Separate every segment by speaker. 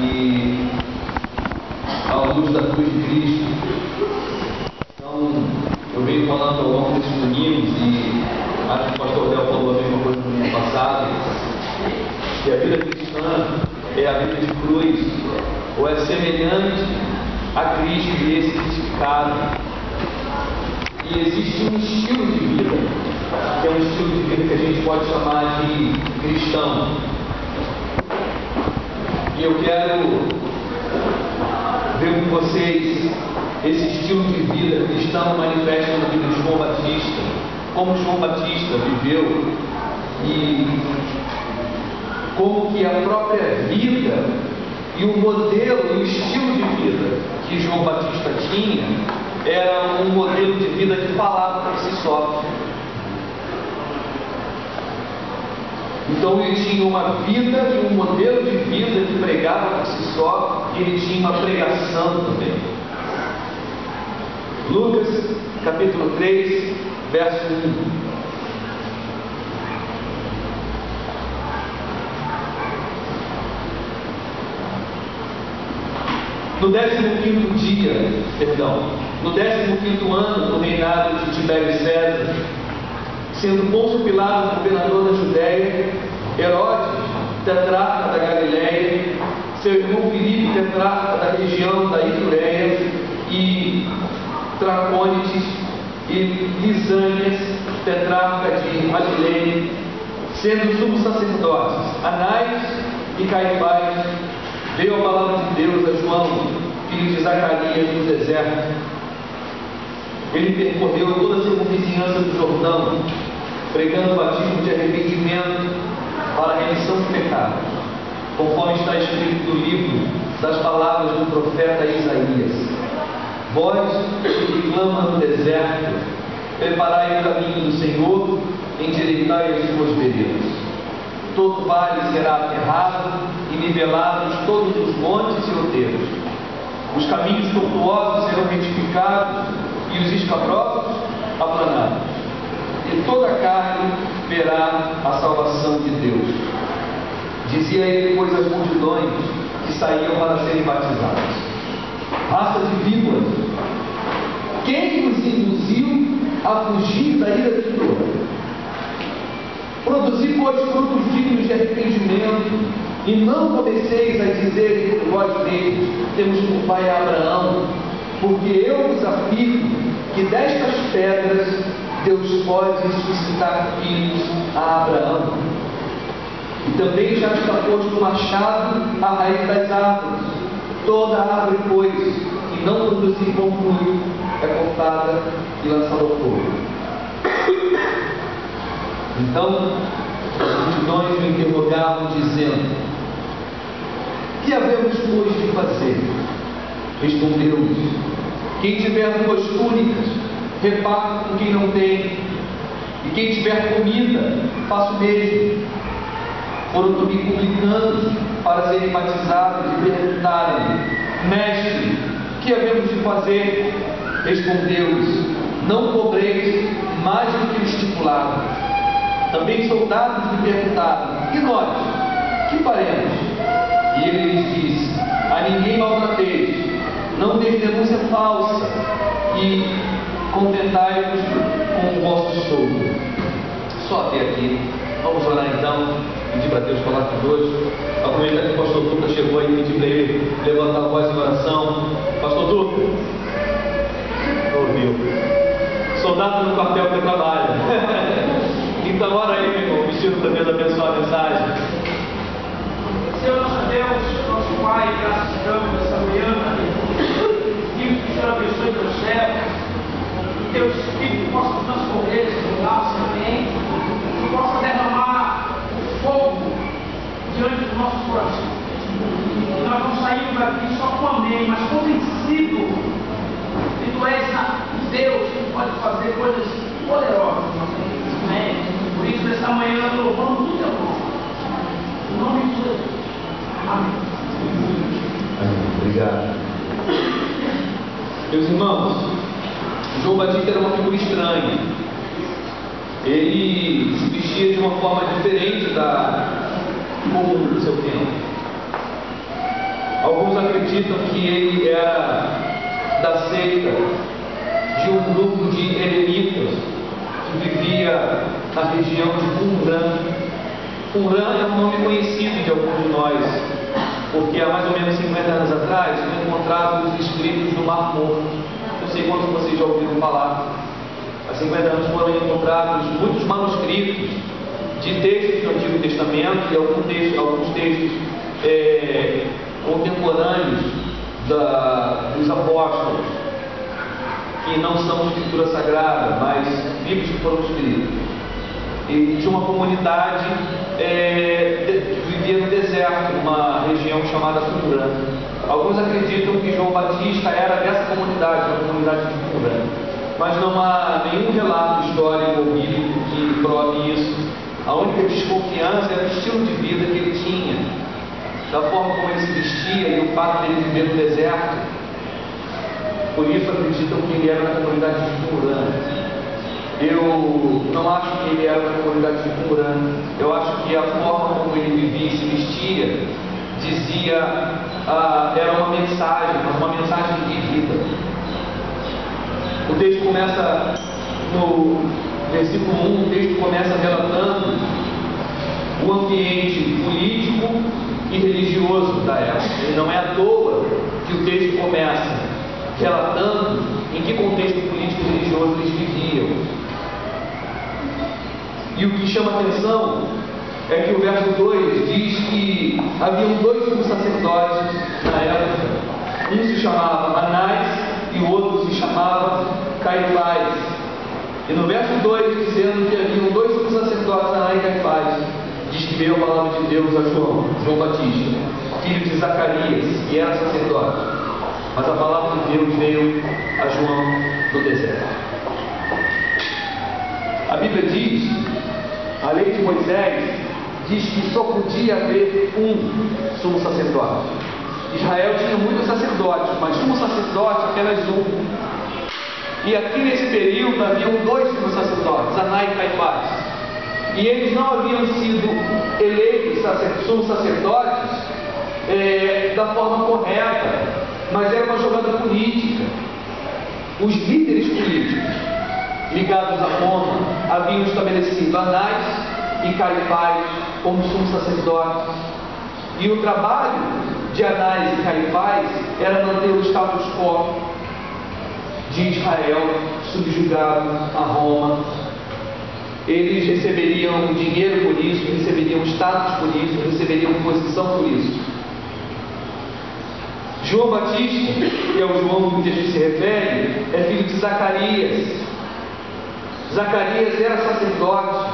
Speaker 1: e à luz da cruz de Cristo. Então, eu venho falando ao longo desses domingos, e acho que o pastor Del falou a mesma coisa no domingo passado, que a vida cristã é a vida de cruz, ou é semelhante a Cristo e esse crucificado. E existe um estilo de vida, que é um estilo de vida que a gente pode chamar de cristão. E eu quero ver com vocês esse estilo de vida cristão manifesto na vida de João Batista, como João Batista viveu e como que a própria vida e o modelo e o estilo de vida que João Batista tinha era um modelo de vida que falava por si só. Então ele tinha uma vida e um modelo de vida que pregava por si só, e ele tinha uma pregação também. Lucas capítulo 3, verso 1. No 15º dia, no 15º ano do reinado de Tibério César, sendo Pôncio Pilatos governador da Judéia, Herodes, tetrarca da Galiléia, seu irmão Filipe, tetrarca da região da Itureia, e Tracônides e Lisânias, tetrarca de Abilene, sendo sumos sacerdotes, Anás e Caifás, veio a palavra de Deus a João, filho de Zacarias, no deserto. Ele percorreu toda a circunvizinhança do Jordão, pregando o batismo de arrependimento para a remissão de pecados, conforme está escrito no livro das palavras do profeta Isaías: voz que clama no deserto, preparai o caminho do Senhor, endireitai as suas veredas. Todo vale será aterrado e nivelados todos os montes e outeiros. Os caminhos tortuosos serão retificados e os escabrosos aplanados. E toda a carne verá a salvação de Deus. Dizia ele, pois, às multidões que saíam para serem batizadas: raça de víboras, quem nos induziu a fugir da ira de Deus? Produzi, pois, frutos dignos de arrependimento, e não comeceis a dizer entre vós mesmos: temos por pai Abraão, porque eu vos afirmo que destas pedras Deus pode suscitar filhos a Abraão. E também já está posto o machado à raiz das árvores. Toda árvore, pois, que não produzir bom fruto, é cortada e lançada ao fogo. Então as multidões me interrogavam, dizendo: que havemos, pois, de fazer? Respondeu-lhes: quem tiver 2 túnicas, reparta com quem não tem, e quem tiver comida, faça o mesmo. Foram também publicanos para serem batizados e perguntaram-lhe: mestre, que havemos de fazer? Respondeu-lhes: não cobreis mais do que o estipulado. Também soldados lhe perguntaram: e nós, que faremos? E ele lhes disse: a ninguém maltrateis, não deis denúncia falsa, e contentai-vos com o vosso estômago. Só até aqui. Vamos orar então, pedir para Deus falar conosco. Aproveitar que o pastor Duca chegou aí e pedir para ele levantar a voz em oração. Pastor Duca, ouviu? Soldado no papel que trabalha. Então ora aí, meu irmão, vestido para Deus abençoar a mensagem.
Speaker 2: Senhor nosso Deus, nosso Pai, graças te damos essa manhã, pedimos que o Senhor abençoe teu céu, que teu Espírito possa transcorrer esse lugar, esse ambiente, que possa derramar fogo diante dos nossos corações. Que nós não saímos daqui só com amém, mas convencido que tu és Deus que pode fazer coisas poderosas. Amém. Por isso, nessa manhã, nós louvamos o teu nome. Em nome de Jesus. Amém.
Speaker 1: Obrigado. Meus irmãos, João Batista era uma figura estranha. Ele se vestia de uma forma diferente da comum do seu tempo. Alguns acreditam que ele era da seita de um grupo de eremitas que vivia na região de Qumran. Qumran é um nome conhecido de alguns de nós, porque há mais ou menos 50 anos atrás foram encontrados os escritos do Mar Morto. Não sei quantos de vocês já ouviram falar. Há 50 anos foram encontrados muitos manuscritos de textos do Antigo Testamento e alguns textos contemporâneos dos apóstolos, que não são escritura sagrada, mas livros que foram escritos. E tinha uma comunidade que vivia no deserto, numa região chamada Qumran. Alguns acreditam que João Batista era dessa comunidade, da comunidade de Qumran, mas não há nenhum relato histórico ou bíblico que prove isso. A única desconfiança era o estilo de vida que ele tinha, da forma como ele se vestia e o fato de ele viver no deserto. Por isso acreditam que ele era da comunidade de Qumran. Eu não acho que ele era da comunidade de Qumran. Eu acho que a forma como ele vivia e se vestia dizia, era uma mensagem, mas uma mensagem de vida. O texto começa no versículo 1, o texto começa relatando o ambiente político e religioso da época. E não é à toa que o texto começa relatando em que contexto político e religioso eles viviam. E o que chama atenção é que o verso 2 diz que haviam dois sumos sacerdotes na época. Um se chamava Anás e o outro se chamava Caifás. E no verso 2, dizendo que haviam dois sumos sacerdotes, Anás e Caifás, diz que veio a palavra de Deus a João Batista, filho de Zacarias, que era sacerdote. Mas a palavra de Deus veio a João no deserto. A Bíblia diz, a lei de Moisés diz que só podia haver um sumo sacerdote. Israel tinha muitos sacerdotes, mas sumo sacerdote apenas um. E aqui nesse período haviam dois sumos sacerdotes, Anás e Caifás. E eles não haviam sido eleitos sumos sacerdotes da forma correta, mas era uma jogada política. Os líderes políticos ligados a Roma haviam estabelecido Anás e Caifás como sumos sacerdotes. E o trabalho de Anás e Caifás era manter o status quo de Israel subjugado a Roma. Eles receberiam dinheiro por isso, receberiam status por isso, receberiam posição por isso. João Batista, que é o João que o texto se refere, é filho de Zacarias. Zacarias era sacerdote.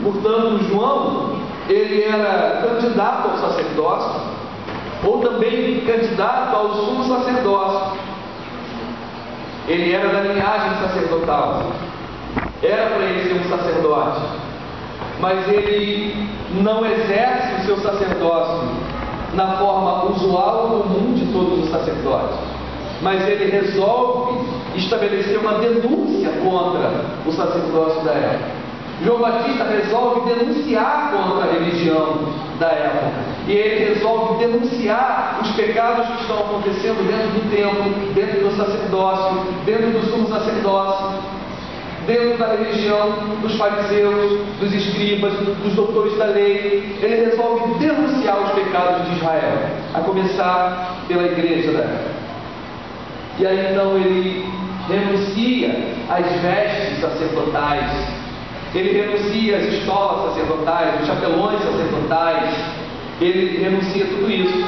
Speaker 1: Portanto, João, ele era candidato ao sacerdócio, ou também candidato ao sumo sacerdócio. Ele era da linhagem sacerdotal. Era para ele ser um sacerdote, mas ele não exerce o seu sacerdócio na forma usual ou comum de todos os sacerdotes, mas ele resolve estabelecer uma denúncia contra o sacerdócio da época. João Batista resolve denunciar contra a religião da época, e ele resolve denunciar os pecados que estão acontecendo dentro do templo, dentro do sacerdócio, dentro do sumo sacerdócio, dentro da religião dos fariseus, dos escribas, dos doutores da lei. Ele resolve denunciar os pecados de Israel, a começar pela igreja da época. E aí então ele renuncia às vestes sacerdotais, ele renuncia às estolas sacerdotais, os chapelões sacerdotais, ele renuncia a tudo isso.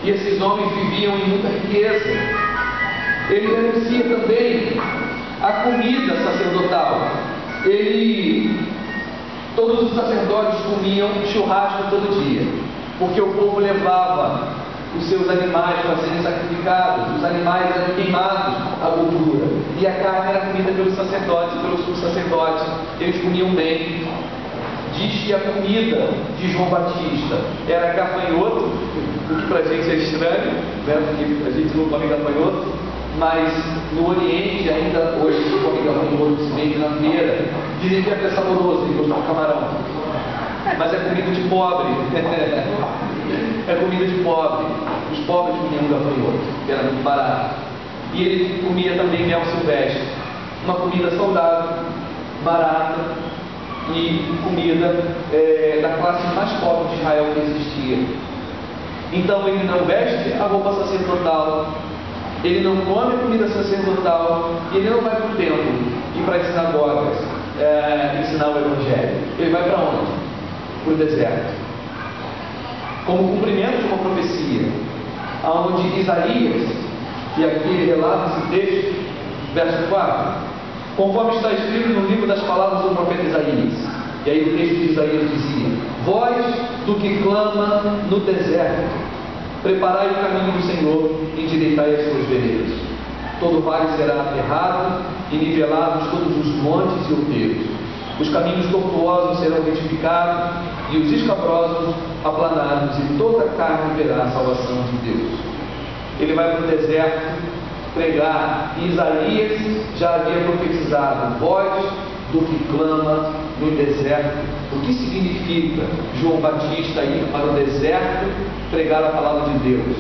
Speaker 1: E esses homens viviam em muita riqueza. Ele renuncia também a comida sacerdotal. Todos os sacerdotes comiam churrasco todo dia, porque o povo levava os seus animais para serem sacrificados, os animais eram queimados à gordura, e a carne era comida pelos sacerdotes e pelos subsacerdotes. Eles comiam bem. Diz que a comida de João Batista era gafanhoto, o que para a gente é estranho, né? Porque a gente não come gafanhoto. Mas no Oriente, ainda hoje, se come gafanhoto, se vende na feira. Dizem que é até saboroso, tem gosto de camarão. Mas é comida de pobre. É comida de pobre. Os pobres comiam gafanhoto, que era muito barato. E ele comia também mel silvestre. Uma comida saudável, barata e comida da classe mais pobre de Israel que existia. Então ele não veste a roupa sacerdotal, ele não come a comida sacerdotal, e ele não vai para o templo e para as sinagogas ensinar o Evangelho. Ele vai para onde? Para o deserto. Como cumprimento de uma profecia, onde Isaías, e aqui ele relata esse texto, verso 4, conforme está escrito no livro das palavras do profeta Isaías. E aí o texto de Isaías dizia: voz do que clama no deserto, preparai o caminho do Senhor, endireitai as suas veredas. Todo vale será aterrado e nivelados todos os montes e outeiros. Os caminhos tortuosos serão retificados e os escabrosos aplanados, e toda a carne verá a salvação de Deus. Ele vai para o deserto pregar, e Isaías já havia profetizado: voz do que clama no deserto. O que significa João Batista ir para o deserto pregar a palavra de Deus?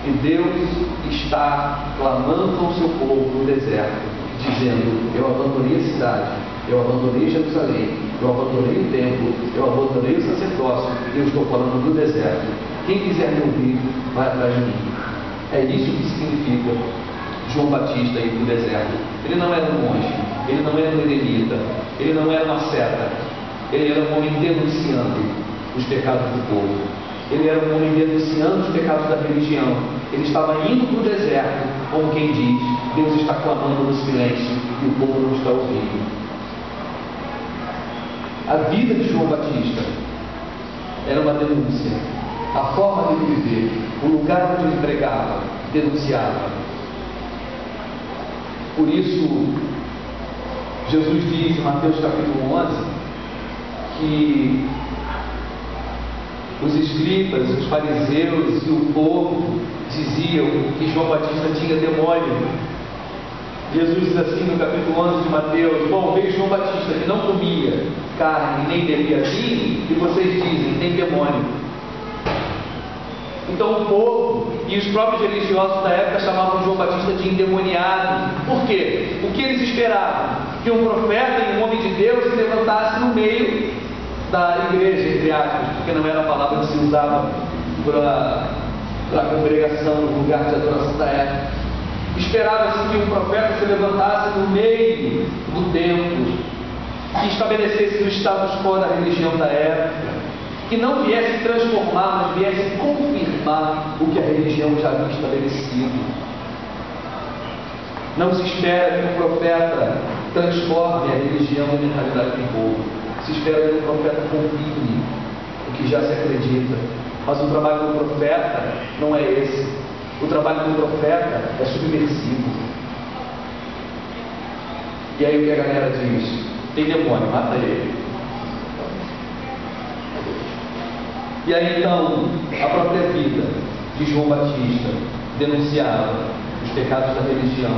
Speaker 1: E Deus está clamando ao seu povo no deserto, dizendo: eu abandonei a cidade, eu abandonei Jerusalém, eu abandonei o templo, eu abandonei o sacerdócio, eu estou falando do deserto. Quem quiser me ouvir, vai atrás de mim. É isso que significa João Batista ir para o deserto. Ele não era um monge, ele não era um eremita, ele não era uma seta, ele era um homem denunciando os pecados do povo, ele era um homem denunciando os pecados da religião. Ele estava indo para o deserto, como quem diz: Deus está clamando no silêncio e o povo não está ouvindo. A vida de João Batista era uma denúncia. A forma de viver, o lugar onde ele pregava, denunciava. Por isso, Jesus diz em Mateus capítulo 11 que os escribas, os fariseus e o povo diziam que João Batista tinha demônio. Jesus diz assim no capítulo 11 de Mateus: bom, veio João Batista que não comia carne nem bebia vinho, e vocês dizem: tem demônio. Então o povo e os próprios religiosos da época chamavam João Batista de endemoniado. Por quê? O que eles esperavam? Que um profeta e um homem de Deus se levantasse no meio da igreja, entre aspas, porque não era a palavra que se usava para a congregação, no lugar de adoração da época. Esperava-se que um profeta se levantasse no meio do templo, que estabelecesse o status quo da religião da época, que não viesse transformar, mas viesse confirmar o que a religião já havia estabelecido. Não se espera que um profeta transforme a religião e a mentalidade do povo. Se espera que um profeta confirme o que já se acredita. Mas o trabalho do profeta não é esse. O trabalho do profeta é subversivo. E aí o que a galera diz? Tem demônio, mata ele. E aí então, a própria vida de João Batista denunciava os pecados da religião,